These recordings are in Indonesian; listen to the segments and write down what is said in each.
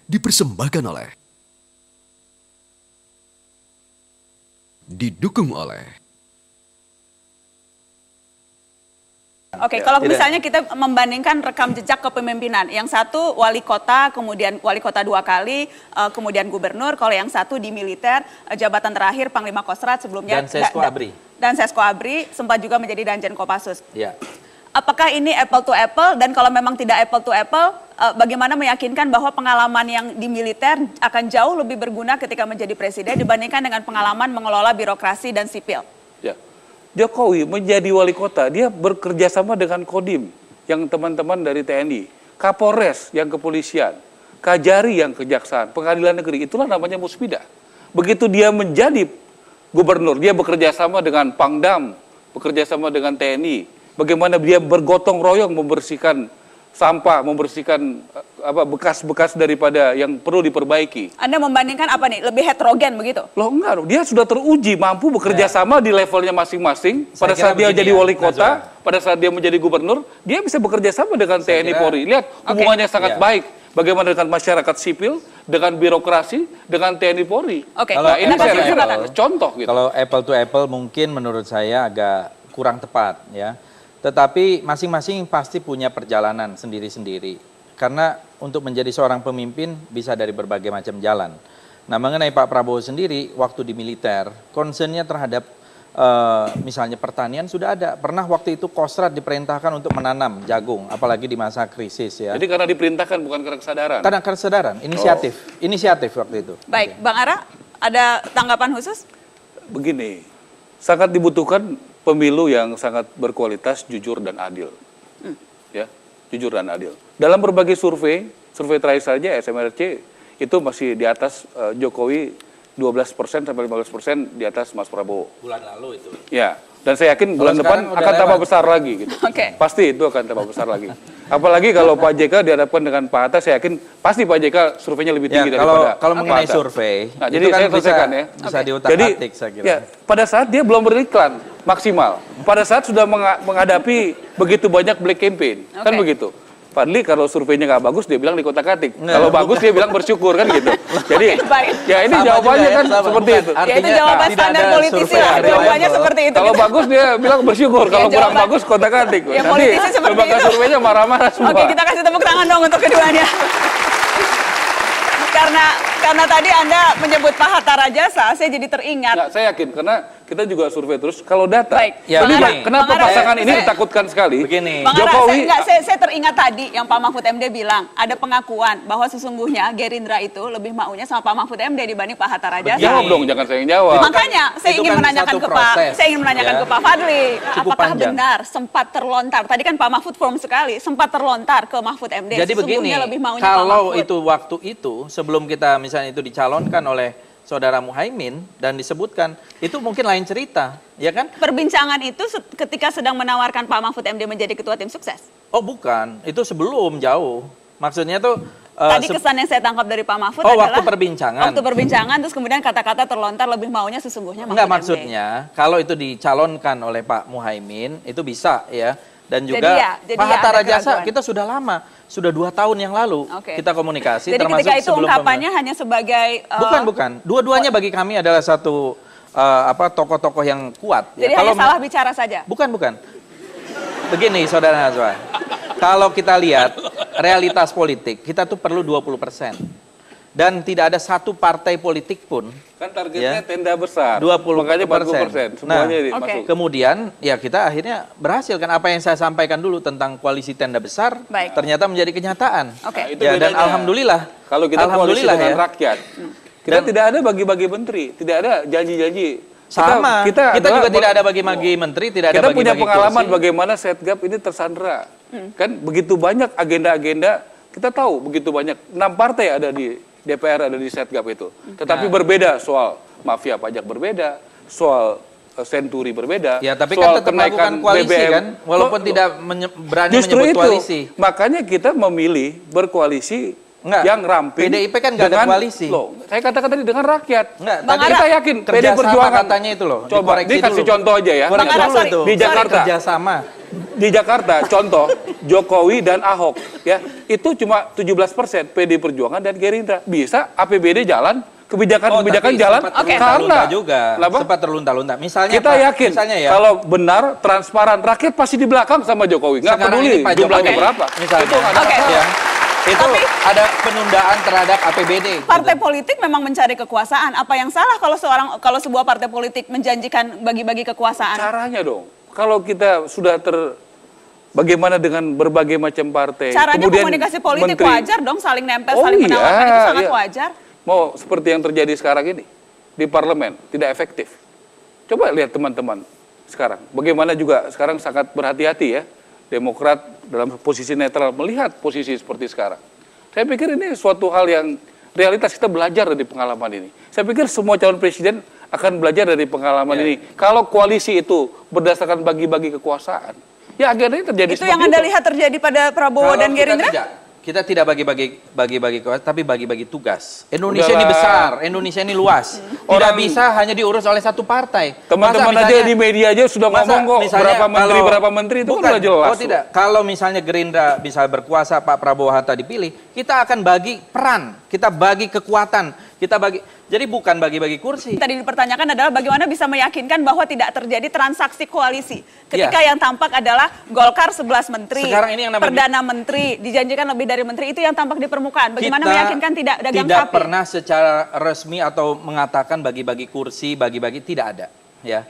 dipersembahkan oleh, didukung oleh. Oke, kalau misalnya kita membandingkan rekam jejak kepemimpinan, yang satu wali kota, kemudian wali kota 2 kali, kemudian gubernur, kalau yang satu di militer, jabatan terakhir Panglima Kostrat sebelumnya. Dan Sesko Abri. Dan Sesko Abri, sempat juga menjadi Danjen Kopassus. Ya. Apakah ini apple to apple, dan kalau memang tidak apple to apple, bagaimana meyakinkan bahwa pengalaman yang di militer akan jauh lebih berguna ketika menjadi presiden dibandingkan dengan pengalaman mengelola birokrasi dan sipil? Ya. Jokowi menjadi wali kota, dia bekerja sama dengan Kodim, yang teman-teman dari TNI, Kapolres yang kepolisian, Kajari yang kejaksaan, pengadilan negeri, itulah namanya musbidah. Begitu dia menjadi gubernur, dia bekerja sama dengan Pangdam, bekerja sama dengan TNI, bagaimana dia bergotong royong membersihkan sampah, membersihkan bekas-bekas daripada yang perlu diperbaiki. Anda membandingkan apa nih? Lebih heterogen begitu? Loh enggak, dia sudah teruji mampu bekerja sama di levelnya masing-masing. Pada saat dia jadi wali kota, pada saat dia menjadi gubernur, dia bisa bekerja sama dengan TNI Polri. Lihat, hubungannya sangat baik. Bagaimana dengan masyarakat sipil, dengan birokrasi, dengan TNI Polri. Oke. Nah, ini saya rasa contoh gitu. Kalau apple to apple mungkin menurut saya agak kurang tepat ya. Tetapi masing-masing pasti punya perjalanan sendiri-sendiri. Karena untuk menjadi seorang pemimpin bisa dari berbagai macam jalan. Nah, mengenai Pak Prabowo sendiri, waktu di militer, concernnya terhadap misalnya pertanian sudah ada. Pernah waktu itu Kostrat diperintahkan untuk menanam jagung, apalagi di masa krisis ya. Jadi karena diperintahkan bukan karena kesadaran? Karena kesadaran, inisiatif waktu itu. Baik, Bang Ara, ada tanggapan khusus? Begini, sangat dibutuhkan pemilu yang sangat berkualitas, jujur dan adil. Ya, jujur dan adil. Dalam berbagai survei terakhir saja SMRC itu masih di atas Jokowi 12% sampai 15% di atas Mas Prabowo. Bulan lalu itu. Ya, dan saya yakin bulan depan akan tambah besar lagi gitu. Pasti itu akan tambah besar lagi. Apalagi kalau Pak JK dihadapkan dengan Pak Hatta, saya yakin pasti Pak JK surveinya lebih tinggi daripada kalau mengenai survei, nah, jadi saya selesaikan ya. Bisa diutak-atik saya kira. Ya, pada saat dia belum beriklan maksimal, pada saat sudah menghadapi begitu banyak black campaign, kan begitu. Fadli kalau surveinya nggak bagus dia bilang di kotak-katik. Kalau bagus dia bilang bersyukur kan gitu. Jadi ya ini jawabannya kan seperti itu. Ya itu jawaban standar politisi lah. Jawabannya seperti itu. Kalau bagus dia bilang bersyukur. Kalau kurang bagus kotak-katik. Ya politisi seperti itu. Lembaga surveinya marah-marah semua. Oke, kita kasih tepuk tangan dong untuk keduanya. Karena tadi Anda menyebut Pak Hatta Rajasa, saya jadi teringat. Nggak, saya yakin karena kita juga survei terus. Kalau data, ya, kenapa pasangan ini ditakutkan sekali? Begini, Bang Jokowi, saya teringat tadi yang Pak Mahfud MD bilang ada pengakuan bahwa sesungguhnya Gerindra itu lebih maunya sama Pak Mahfud MD dibanding Pak Hatta Rajasa. Jawab dong, jangan saya yang jawab. Makanya saya ingin menanyakan ke Pak Fadli, apakah benar sempat terlontar? Tadi kan Pak Mahfud firm sekali, sempat terlontar ke Mahfud MD. Jadi begini, lebih maunya kalau itu waktu itu sebelum kita misalnya itu dicalonkan oleh Saudara Muhaimin dan disebutkan, itu mungkin lain cerita, ya kan? Perbincangan itu ketika sedang menawarkan Pak Mahfud MD menjadi ketua tim sukses? Oh bukan, itu sebelum jauh. Maksudnya tuh... Tadi kesan yang saya tangkap dari Pak Mahfud adalah... waktu perbincangan. Waktu perbincangan, terus kemudian kata-kata terlontar lebih maunya sesungguhnya Mahfud Enggak, maksudnya, kalau itu dicalonkan oleh Pak Muhaimin, itu bisa ya. Dan juga Pak Hatta Rajasa, kita sudah lama. Sudah 2 tahun yang lalu kita komunikasi. Jadi termasuk ketika itu ungkapannya hanya sebagai... Bukan. Dua-duanya bagi kami adalah satu tokoh-tokoh yang kuat. Jadi hanya salah bicara saja? Bukan. Begini Saudara Nazwa, kalau kita lihat realitas politik, kita tuh perlu 20%. Dan tidak ada satu partai politik pun. Kan targetnya tenda besar. 20%. Makanya 40%. Semuanya masuk. Kemudian ya kita akhirnya berhasil kan apa yang saya sampaikan dulu tentang koalisi tenda besar. Ternyata menjadi kenyataan. Nah, ya, dan alhamdulillah. Kalau kita koalisi dengan rakyat. Kita tidak ada bagi-bagi menteri. Tidak ada janji-janji. Kita juga tidak ada bagi-bagi menteri. Tidak ada kita punya pengalaman kursi. Bagaimana Setgap ini tersandra. Kan begitu banyak agenda-agenda. Kita tahu begitu banyak. 6 partai ada di DPR, ada di Setgap itu. Tetapi berbeda soal mafia pajak berbeda, soal senturi berbeda, ya, tapi soal kan tetap melakukan koalisi BBM. kan, walaupun tidak berani justru menyebut itu, koalisi. Makanya kita memilih berkoalisi yang ramping. PDIP kan nggak ada koalisi. Loh, saya katakan tadi dengan rakyat. Enggak, tadi kita yakin PD Perjuangan katanya itu loh. Coba dikasih contoh aja ya. Di Jakarta. Di Jakarta, contoh Jokowi dan Ahok ya, itu cuma 17% PD Perjuangan dan Gerindra. Bisa APBD jalan, kebijakan-kebijakan jalan karena juga sempat terlunta-lunta. Misalnya kita yakin ya, kalau benar transparan, rakyat pasti di belakang sama Jokowi. Nggak peduli jumlahnya berapa. Misalnya, itu ada itu ada penundaan terhadap APBD. Partai politik memang mencari kekuasaan. Apa yang salah kalau sebuah partai politik menjanjikan bagi-bagi kekuasaan? Caranya dong. Kalau kita sudah bagaimana dengan berbagai macam partai. Caranya kemudian komunikasi politik menteri, wajar dong, saling nempel, saling menawarkan, itu sangat wajar. Mau seperti yang terjadi sekarang ini di parlemen, tidak efektif. Coba lihat teman-teman sekarang. Bagaimana juga sekarang sangat berhati-hati ya. Demokrat dalam posisi netral melihat posisi seperti sekarang. Saya pikir ini suatu hal yang realitas, kita belajar dari pengalaman ini. Saya pikir semua calon presiden akan belajar dari pengalaman ini. Kalau koalisi itu berdasarkan bagi-bagi kekuasaan, ya akhirnya terjadi itu yang Anda lihat terjadi pada Prabowo dan Gerindra? Kita tidak bagi-bagi kekuasaan, tapi bagi-bagi tugas. Indonesia ini besar, Indonesia ini luas. Tidak bisa hanya diurus oleh satu partai. Teman-teman aja di media aja sudah ngomong kok berapa menteri itu kan udah jelas. Oh tidak, kalau misalnya Gerindra bisa berkuasa, Pak Prabowo Hatta dipilih, kita akan bagi peran, kita bagi kekuatan, kita bagi. Jadi bukan bagi-bagi kursi. Tadi dipertanyakan adalah bagaimana bisa meyakinkan bahwa tidak terjadi transaksi koalisi. Ketika yang tampak adalah Golkar 11 menteri, sekarang ini yang Perdana Menteri, dijanjikan lebih dari menteri, itu yang tampak di permukaan. Bagaimana meyakinkan tidak dagang sapi? Tidak pernah secara resmi atau mengatakan bagi-bagi kursi, bagi-bagi, tidak ada. Ya,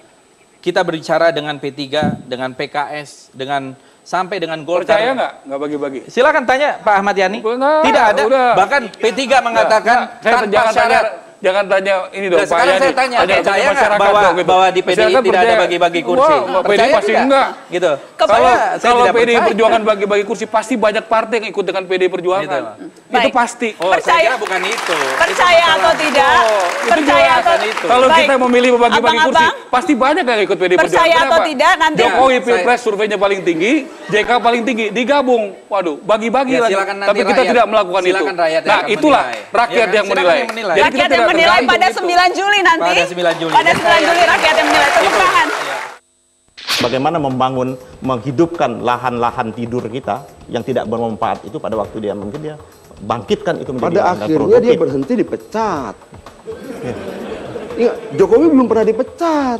kita berbicara dengan P3, dengan PKS, sampai dengan Golkar. Percaya nggak bagi-bagi? Silakan tanya Pak Ahmad Yani. Tidak ada. Udah. Bahkan P3 mengatakan tanpa syarat. Jangan tanya ini dong, Pak Sekarang Yani. saya tanya masyarakat bahwa di PDI tidak ada bagi-bagi kursi. PDI pasti enggak. Gitu. Kalau PDI Perjuangan bagi-bagi kursi, pasti banyak partai yang ikut dengan PDI Perjuangan. Itu pasti. Saya kira bukan itu. Percaya atau tidak? Percaya atau tidak? Kalau kita memilih bagi-bagi kursi, pasti banyak yang ikut PDI Perjuangan. Percaya atau tidak? Nanti Jokowi Pilpres surveinya paling tinggi, JK paling tinggi, digabung. Waduh, bagi-bagi lagi. Tapi kita tidak melakukan itu. Nah, itulah rakyat yang menilai. Jadi kita tidak menilai pada 9 Juli nanti. Pada 9 Juli. Pada 9 Juli rakyat yang menilai. Tepuk tangan. Bagaimana menghidupkan lahan-lahan tidur kita yang tidak bermanfaat itu pada waktu dia mungkin dia bangkitkan itu menjadi pada akhirnya dia berhenti dipecat. Ya. Jokowi belum pernah dipecat.